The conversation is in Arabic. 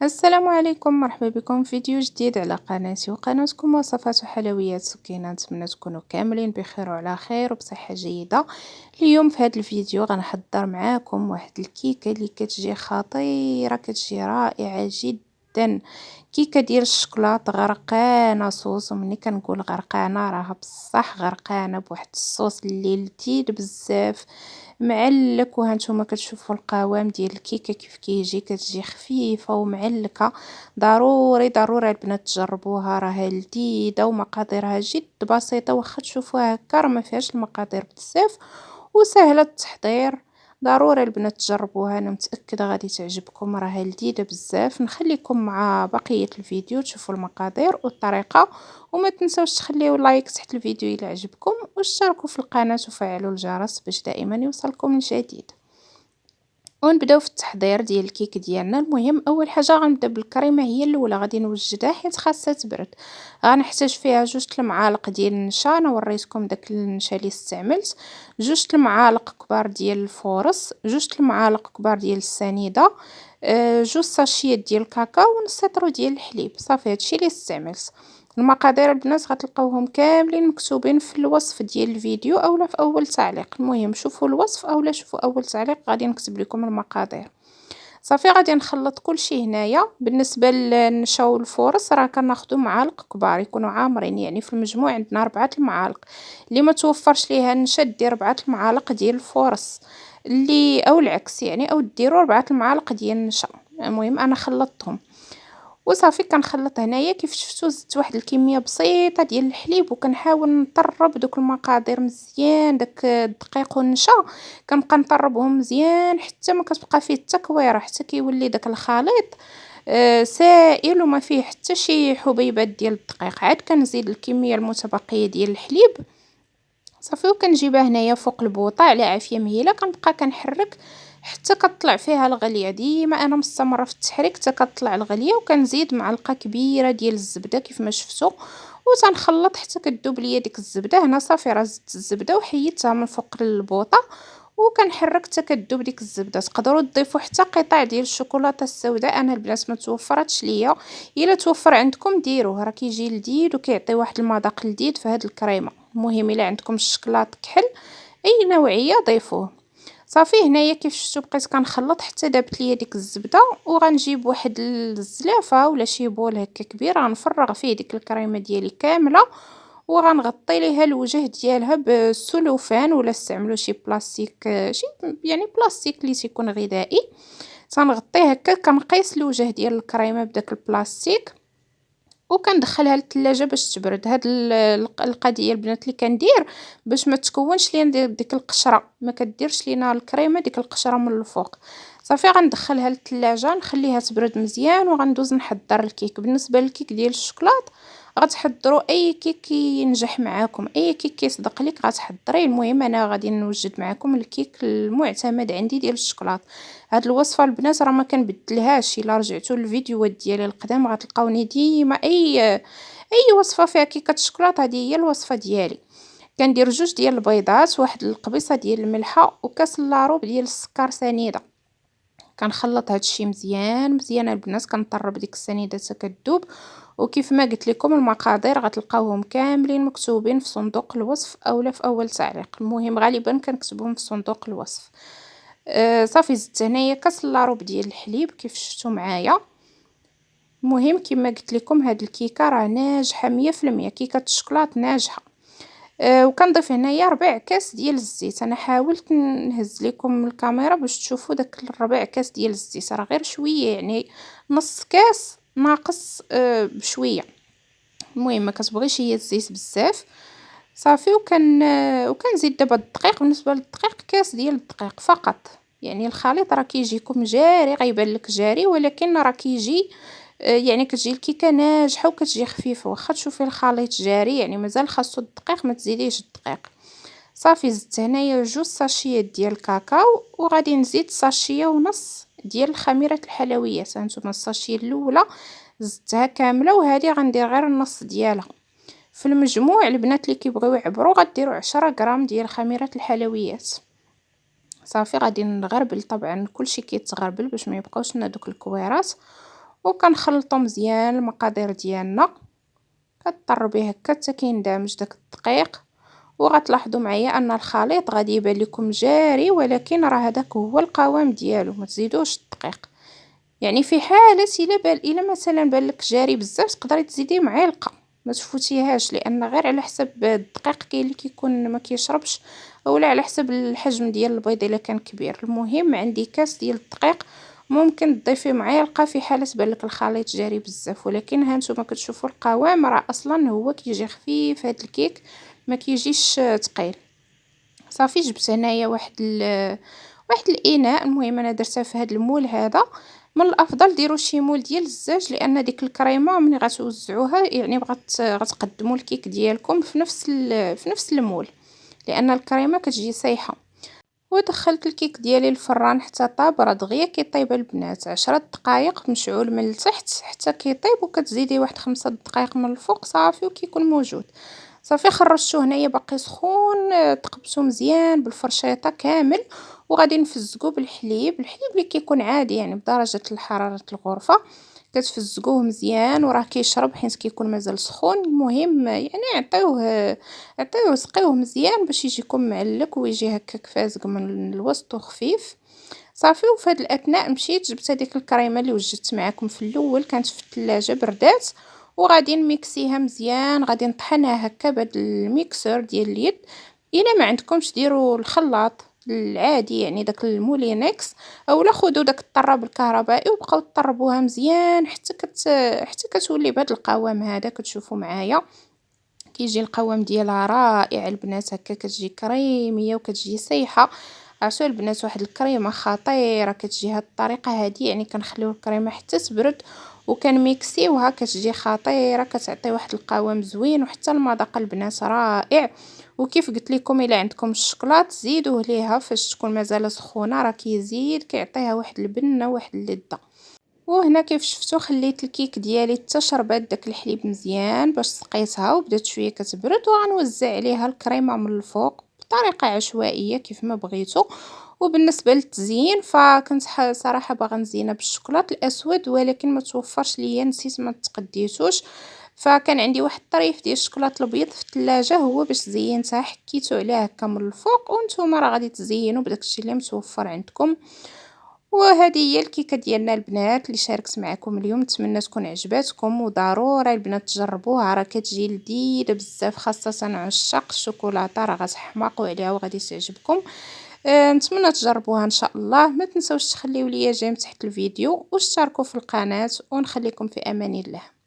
السلام عليكم، مرحبا بكم في فيديو جديد على قناتي وقناتكم وصفات وحلويات سكينة. نتمنى تكونوا كاملين بخير وعلى خير وبصحة جيدة. اليوم في هذا الفيديو غنحضر معاكم واحد الكيكة اللي كتجي خطيرة، كتجي رائعة جدا. كيكة ديال الشوكولاتة غرقانة صوص، ومني كنقول غرقانة راها بصح غرقانة بواحد الصوص اللي لذيذ بزاف معلك. وهانتوما كتشوفوا القوام ديال الكيكه كيف كيجي، كتجي خفيفه ومعلكه. ضروري ضروري البنات تجربوها، راها لذيذه ومقاديرها جد بسيطه، واخا تشوفوها هكا راه ما فيهاش المقادير بزاف وسهله التحضير. ضروري البنات تجربوها، انا متاكده غادي تعجبكم، راها لذيذه بزاف. نخليكم مع بقيه الفيديو تشوفوا المقادير والطريقه، وما تنسوش تخليو لايك تحت الفيديو الى عجبكم، واشتركوا في القناة وفعلوا الجرس باش دائما يوصلكم الجديد. ونبداو في التحضير ديال الكيك ديالنا. المهم اول حاجه غنبدا بالكريمه، هي الاولى غادي نوجدها حيت خاصها تبرد. غنحتاج فيها 2 المعالق ديال النشا، انا وريتكم داك النشا اللي استعملت. 2 المعالق كبار ديال الفورص، 2 المعالق كبار ديال السنيده، 2 ساشيات ديال الكاكاو، ونص لتر ديال الحليب. صافي هادشي اللي استعملت. المقادير البنات غتلقاوهم كاملين مكتوبين في الوصف ديال الفيديو اولا في اول تعليق. المهم شوفوا الوصف اولا شوفوا اول تعليق، غادي نكتب لكم المقادير. صافي غادي نخلط كلشي هنايا. بالنسبه للنشا والفورص راه كناخذوا معالق كبار يكونوا عامرين، يعني في المجموع عندنا 4 المعالق. اللي ما توفرش ليها النشا دير 4 المعالق ديال الفورص، اللي او العكس يعني، او ديروا 4 المعالق ديال النشا. المهم انا خلطتهم وصافي. كنخلط هنايا كيف شفتوا، زدت واحد الكميه بسيطه ديال الحليب، وكنحاول نطرب دوك المقادير مزيان. داك الدقيق والنشا كنبقى نطربهم مزيان حتى ما كتبقى فيه حتى كويره، حتى كيولي داك الخليط سائل وما فيه حتى شي حبيبات ديال الدقيق. عاد كنزيد الكميه المتبقيه ديال الحليب صافي، وكنجيبها هنايا فوق البوطه على عافيه مهيله. كنبقى كنحرك حتى كطلع فيها الغليه. ديما انا مستمره في التحريك حتى كطلع الغليه، وكنزيد معلقه كبيره ديال الزبده كيف ما شفتوا، وتنخلط حتى كتذوب ليا ديك الزبده. هنا صافي راه زدت الزبده وحيدتها من فوق البوطه، وكنحرك حتى كتذوب ديك الزبده. تقدروا تضيفوا حتى قطع ديال الشوكولاته السوداء، انا البنات ما توفرتش ليا. الا توفر عندكم ديروه، راه كيجي لذيذ وكيعطي واحد المذاق لذيذ في هاد الكريمه. المهم الا عندكم الشكلاط كحل اي نوعيه ضيفوه. صافي هنايا كيف شفتوا بقيت كنخلط حتى دابت ليا ديك الزبده. وغنجيب واحد الزلافه ولا شي بول هكا كبير، غنفرغ فيه ديك الكريمه ديالي كامله، وغنغطي ليها الوجه ديالها بالسلوفان، ولا استعملوا شي بلاستيك، شي يعني بلاستيك اللي تيكون غذائي. تنغطيه هكا، كنقيس الوجه ديال الكريمه بداك البلاستيك، وكندخلها للثلاجه باش تبرد. هاد القضيه البنات اللي كندير باش ما تكونش لينا ديك القشره، ما كديرش لينا الكريمه ديك القشره من الفوق. صافي غندخلها للثلاجه نخليها تبرد مزيان، وغندوز نحضر الكيك. بالنسبه للكيك ديال الشوكولات غتحضروا اي كيك ينجح معاكم، اي كيك كيصدق ليك غتحضريه. المهم انا غادي نوجد معكم الكيك المعتمد عندي ديال الشوكولات. هاد الوصفه البنات راه ما كنبدلهاش، الا رجعتوا للفيديوهات ديالي القدام غتلقاوني ديما اي وصفه فيها كيكه الشوكولاته هذه هي الوصفه ديالي. كندير 2 ديال البيضات، واحد القبيصه ديال الملحه، وكاس لاروب ديال السكر سنيده. كنخلط هادشي مزيان مزيان البنات، كنطرب ديك السنيده حتى كتذوب. وكيف ما قلت لكم المقادير غتلقاوهم كاملين مكتوبين في صندوق الوصف اولا في اول تعليق. المهم غالبا كنكتبهم في صندوق الوصف. صافي زدت هنايا كاس لاروب ديال الحليب كيف شفتوا معايا. المهم كما قلت لكم هاد الكيكه راه ناجحه 100%، كيكه الشوكولات ناجحه. وكنضيف هنايا ربع كاس ديال الزيت. انا حاولت نهز لكم الكاميرا باش تشوفوا داك الربع كاس ديال الزيت، راه غير شويه يعني، نص كاس ناقص بشويه. المهم ما كتبغيش هي الزيت بزاف. صافي وكنزيد دابا الدقيق. بالنسبه للدقيق كاس ديال الدقيق فقط. يعني الخليط راه كيجيكم جاري، غيبان لك جاري ولكن راه كيجي يعني كتجي الكيكه ناجحه وكتجي خفيفه. واخا تشوفي الخليط جاري يعني مازال خاصو الدقيق، ما تزيديش الدقيق. صافي زدت هنايا 2 ساشيات ديال الكاكاو، وغادي نزيد ساشيه ونص ديال خميره الحلويات. هانتوما الساشيه الاولى زدتها كامله، وهذه غندير غير النص ديالها. في المجموع البنات اللي كيبغيو يعبروا غديروا 10 غرام ديال خميره الحلويات. صافي غادي نغربل، طبعا كلشي كيتغربل باش ما يبقاوش لنا دوك الكويرات. وكنخلطو مزيان المقادير ديالنا. كتطربيه هكا حتى كيندمج داك الدقيق، وغتلاحظوا معايا ان الخليط غادي يبان لكم جاري، ولكن راه هذاك هو القوام ديالو، ما تزيدوش الدقيق. يعني في حاله الا مثلا بان لك جاري بزاف تقدري تزيدي معلقه، ما تفوتيهاش، لان غير على حسب الدقيق كاين اللي كيكون ما كيشربش، اولا على حسب الحجم ديال البيض الا كان كبير. المهم عندي كاس ديال الدقيق، ممكن تضيفي معلقه في حاله بان لك الخليط جاري بزاف. ولكن ها نتوما كتشوفوا القوام راه اصلا هو كيجي خفيف هذا الكيك، ما كيجيش ثقيل. صافي جبت هنايا واحد الاناء. المهم انا درتها في هذا المول هذا. من الافضل ديروا شي مول ديال الزاج، لان ديك الكريمه ملي غتوزعوها يعني غتقدموا الكيك ديالكم في نفس المول، لان الكريمه كتجي سايحه. ودخلت الكيك ديالي الفران حتى طاب، راه دغيا كيطيب البنات 10 دقائق مشعول من التحت حتى كيطيب، وكتزيدي واحد 5 دقائق من الفوق صافي وكيكون موجود. صافي خرجته هنايا باقي سخون، تقبتو مزيان بالفرشيطه كامل، وغادي نفزقو الحليب اللي كيكون عادي يعني بدرجه حراره الغرفه. كتفزقوه مزيان وراه كيشرب حيت كيكون مازال سخون. المهم يعني سقيوه مزيان باش يجيكم معلك ويجي هكاك فازق من الوسط وخفيف. صافي وفي هذه الاثناء مشيت جبت هذيك الكريمه اللي وجدت معكم في الاول، كانت في الثلاجه بردات، وغادي نميكسيها مزيان. غادي نطحنها هكا بهذا الميكسور ديال اليد. الا ما عندكمش ديروا الخلاط العادي يعني داك المولينكس، اولا خذوا داك الطراب الكهربائي وبقاو طربوها مزيان حتى كتولي بهذا القوام هذا كتشوفوا معايا. كيجي القوام ديالها رائع البنات، هكا كتجي كريميه وكتجي سايحه. عرفتوا البنات واحد الكريمه خطيره كتجي هاد الطريقه هذه، يعني كنخليو الكريمه حتى تبرد وكنميكسيوها كتجي خطيره، كتعطي واحد القوام زوين، وحتى المذاق البنات رائع. وكيف قلت لكم الا عندكم الشكلاط زيدوه ليها فاش تكون مازال سخونه، راه كيزيد كيعطيها واحد البنه واحد اللذه. وهنا كيف شفتوا خليت الكيك ديالي حتى شربات داك الحليب مزيان باش سقيتها وبدات شويه كتبرد، وغنوزع عليها الكريمه من الفوق بطريقه عشوائيه كيف ما بغيتو. وبالنسبه للتزيين فكنت صراحه باغا نزينها بالشوكولاط الاسود، ولكن ما توفرش ليا، نسيت ما تقديتوش. فكان عندي واحد الطريف ديال الشوكولاط الابيض في الثلاجه، هو باش زينتها حكيتو عليه هكا من الفوق، وانتم راه غادي تزينوا بداك الشيء اللي متوفر عندكم. وهذه هي الكيكه ديالنا البنات اللي شاركت معكم اليوم، نتمنى تكون عجباتكم، وضروري البنات تجربوها راه كتجي لذيذه بزاف، خاصه عشاق الشوكولاته راه غتحماقوا عليها وغادي تعجبكم. نتمنى تجربوها ان شاء الله. ما تنسوش تخليو ليا جيم تحت الفيديو واشتركوا في القناه، ونخليكم في امان الله.